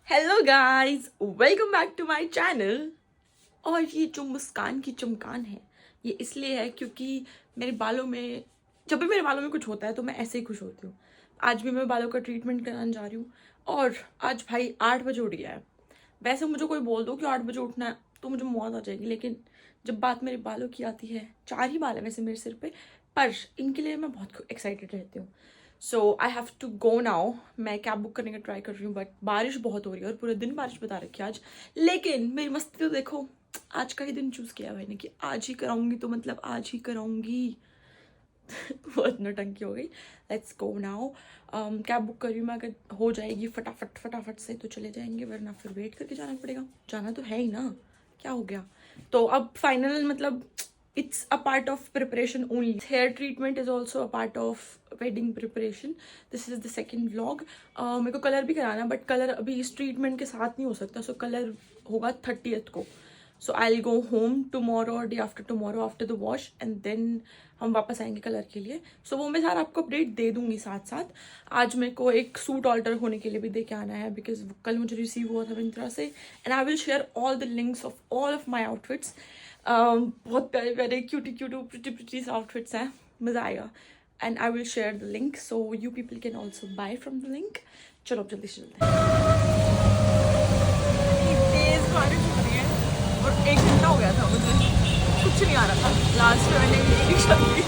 Hello guys, welcome back to my channel. और ये जो मुस्कान की चमकान है ये इसलिए है क्योंकि मेरे बालों में जब भी मेरे बालों में कुछ होता है तो मैं ऐसे ही खुश होती हूँ। आज भी मैं बालों का ट्रीटमेंट कराने जा रही हूँ और आज भाई 8 बजे उठ गया है। वैसे मुझे कोई बोल दो कि 8 बजे उठना है तो मुझे मौत आ जाएगी, लेकिन जब बात मेरे बालों की आती है, 4 ही बाल है वैसे मेरे सिर पे, पर इनके लिए मैं बहुत एक्साइटेड रहती हूँ। So I have to go now. मैं कैब बुक करने का ट्राई कर रही हूँ बट बारिश बहुत हो रही है और पूरे दिन बारिश बता रखी है आज। लेकिन मेरी मस्ती तो देखो, आज का ही दिन चूज किया भाई ने कि आज ही कराऊंगी तो मतलब आज ही कराऊंगी। बहुत नौटंकी हो गई। Let's go now. Cab book कर रही हूँ मैं, अगर हो जाएगी फटाफट फटाफट से तो चले जाएंगे, वरना फिर वेट करके जाना पड़ेगा। जाना तो है ही ना, क्या हो गया। तो अब फाइनल मतलब it's a part of preparation only. Hair treatment is also a part of wedding preparation. This is the second vlog. मेरे को कलर भी कराना, बट कलर अभी इस ट्रीटमेंट के साथ नहीं हो सकता। सो कलर होगा 30th को। So I will go home tomorrow और day after tomorrow after the wash, and then हम वापस आएंगे कलर के लिए। सो वो मैं सारा आपको अपडेट दे दूंगी साथ साथ। आज मेरे को एक सूट ऑल्टर होने के लिए भी दे के आना है, बिकॉज कल मुझे रिसीव हुआ था मिंत्रा से, and I will share all the links of all of my outfits. बहुत प्यारे प्यारे cutie cutie pretty pretty outfits हैं, मज़ा आएगा। And I will share the link so you people can also buy from the link. चलो अब जल्दी से चलते हैं। तेज बारिश हो रही है और 1 घंटा हो गया था मुझे कुछ नहीं आ रहा था। लास्ट में मैंने ये शर्ट ली,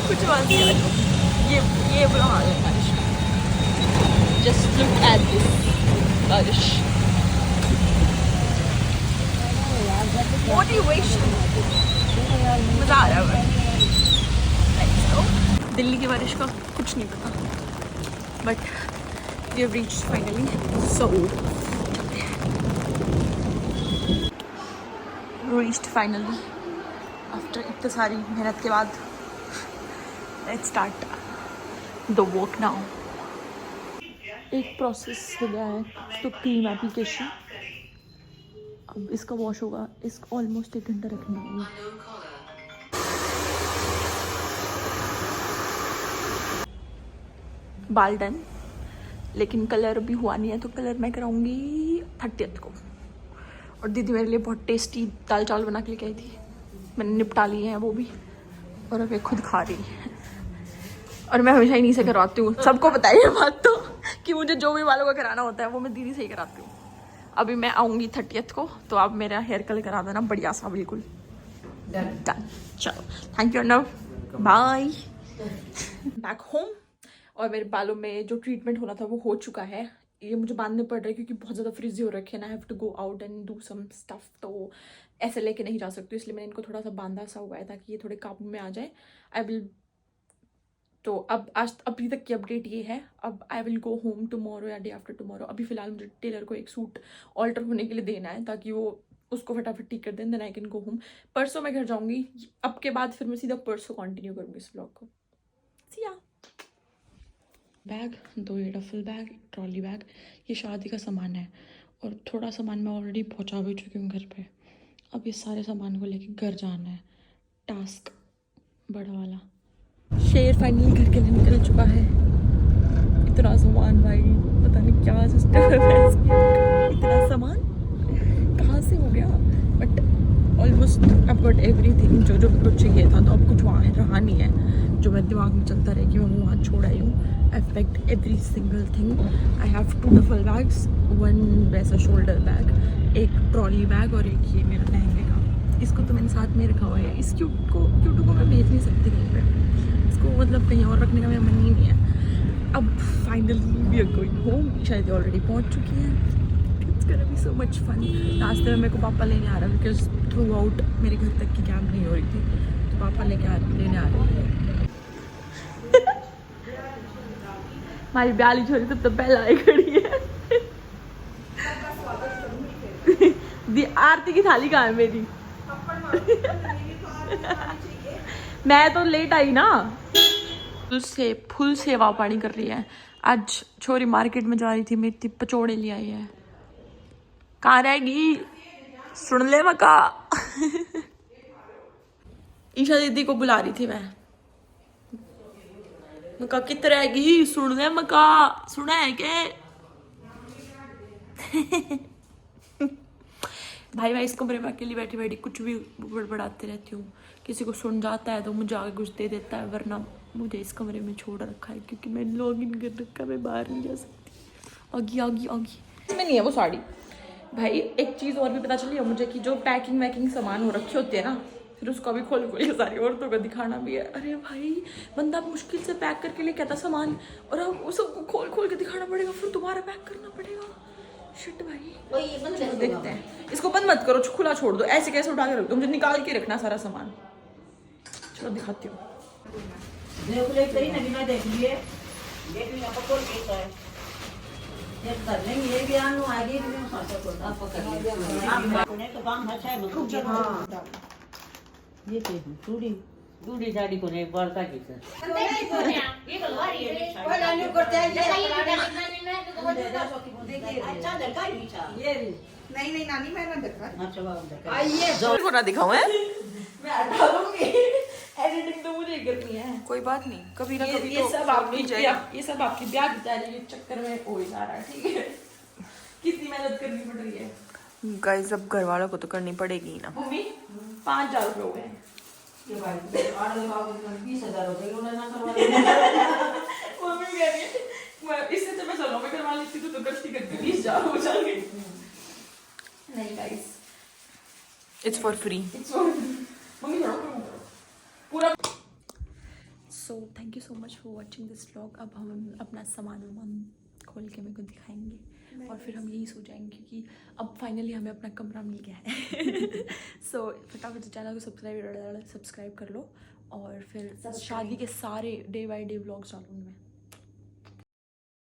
कुछ बात नहीं आ रही। ये बुरा हाल है बारिश का। जस्ट लुक एट दिस बारिश। मोटिवेशन, मजा आ रहा है। दिल्ली की बारिश का कुछ नहीं पता, but we have reached finally. So reached finally after इतनी सारी मेहनत के बाद। Let's start the work now. एक प्रोसेस हो गया है तो क्रीम एप्लीकेशन। अब इसका वॉश होगा, इसको ऑलमोस्ट 1 घंटा रखना होगा। बाल डन, लेकिन कलर अभी हुआ नहीं है तो कलर मैं कराऊंगी 30th को। और दीदी मेरे लिए बहुत टेस्टी दाल चावल बना के लेके आई थी, मैंने निपटा लिए हैं वो भी, और अब ये खुद खा रही है। और मैं हमेशा इन्हीं से करवाती हूँ, सबको पता है ये बात तो, कि मुझे जो भी बालों का कराना होता है वो मैं दीदी से ही कराती हूँ। अभी मैं आऊँगी 30th को, तो आप मेरा हेयर कलर करा देना बढ़िया सा, बिल्कुल डन। चलो thank you Arnav, bye. Back home. और मेरे बालों में जो ट्रीटमेंट होना था वो हो चुका है। ये मुझे बांधने पड़ रहा है क्योंकि बहुत ज़्यादा फ्रिजी हो रखे हैं। I have to go out and do some stuff, तो ऐसे लेके नहीं जा सकती, इसलिए मैंने इनको थोड़ा सा बांधा सा हुआ है ताकि ये थोड़े काबू में आ जाए। आई विल, तो अब आज अभी तक की अपडेट ये है। अब आई विल गो होम टुमारो या डे आफ्टर टुमारो। अभी फिलहाल मुझे टेलर को एक सूट ऑल्टर होने के लिए देना है ताकि वो उसको फटाफट ठीक कर दें, then I can go home. परसों मैं घर जाऊंगी, अब के बाद फिर मैं सीधा परसों कंटिन्यू करूंगी इस ब्लॉग को। सी या। बैग, 2 ये डफल बैग, ट्रॉली बैग, ये शादी का सामान है, और थोड़ा सामान मैं ऑलरेडी पहुंचा भी चुकी हूँ घर पे। अब इस सारे सामान को लेके घर जाना है, टास्क बड़ा वाला। शेर फाइनली घर के लिए निकल चुका है। इतना सामान भाई, पता नहीं क्या सिस्टम है इसकी, इतना सामान कहाँ से हो गया। बट ऑलमोस्ट अब गॉट एवरीथिंग जो जो कुछ चाहिए था, तो अब कुछ वहाँ रहा नहीं है जो मेरे दिमाग में चलता रहे कि मैं वहाँ छोड़ आई हूँ। I packed every single thing. I have 2 duffel bags, 1 वैसा शोल्डर बैग, एक ट्रॉली बैग और एक ये मेरा लहंगे का। इसको तो मैंने साथ में रखा हुआ है। इस क्यूटू को मैं भेज नहीं सकती कहीं पर, इसको मतलब कहीं और रखने का मेरा मन ही नहीं है। अब finally we are going home. शायद ऑलरेडी पहुंच चुकी हैं। It's gonna be so much fun. रास्ते में मेरे को पापा लेने आ रहा है, बिकॉज थ्रू आउट मेरे घर तक की कैब नहीं हो रही थी, तो पापा लेने आ रहे थे। हमारी ब्याली छोरी सब तो पहले आई खड़ी है। दी आरती की थाली कहाँ है मेरी? मैं तो लेट आई ना। फुल सेवा पानी कर रही है। आज छोरी मार्केट में जा रही थी, मेरी पचौड़े ले आई है। कहाँ रहेगी सुन ले मका। ईशा दीदी को बुला रही थी मैं, मका कित रहेगी सुन ले मका, सुना है के? भाई मैं इस कमरे में अकेली बैठी बैठी कुछ भी बड़बड़ाते रहती हूँ, किसी को सुन जाता है तो मुझे आगे कुछ दे देता है, वरना मुझे इस कमरे में छोड़ रखा है क्योंकि मैंने लॉग इन कर रखा है, मैं बाहर नहीं जा सकती। आगी इसमें नहीं है वो साड़ी। भाई एक चीज़ और भी पता चली है मुझे कि जो पैकिंग वैकिंग सामान हो रखे होते हैं ना, फिर उसको भी खोल के सारी औरतों को दिखाना भी है। अरे भाई बंदा मुश्किल से पैक करके लेके आता सामान और अब उसको खोल के दिखाना पड़ेगा, फिर दोबारा पैक करना पड़ेगा। शिट भाई चलो देखते हैं। इसको बंद मत करो, खुला छोड़ दो, ऐसे कैसे उठा के रख दो, मुझे निकाल के रखना सारा सामान। चलो दिखाती हूँ। दूरी साड़ी को नहीं बढ़ता की सर नहीं नानी मैं ना देखा। ना दिखाऊं है मैं हटा दूंगी। एडिटिंग तो मुझे करनी है। कोई बात नहीं, कभी ना कभी ये सब आपकी ये सब आपकी ब्याह की तैयारी के चक्कर में हो ही जा रहा है, ठीक है। कितनी मेहनत करनी पड़ रही है गाइस, अब घर वालों को तो करनी पड़ेगी ना। मम्मी 5,000 रुपये हो गए हैं। मम्मी कह रही है इससे तो मैं चलो मैं करवा लेती तो गलती करती 20,000 हो जाएंगे। नहीं guys, it's for free, mummy पूरा। So thank you so much for watching this vlog. अब हम अपना सामान खोल के मेरे को दिखाएंगे और फिर हम यही सो जाएंगे क्योंकि अब फाइनली हमें अपना कमरा मिल गया है। सो फटाफट से चैनल को सब्सक्राइब कर लो और फिर शादी के सारे डे बाय डे व्लॉग्स डालूंगी मैं।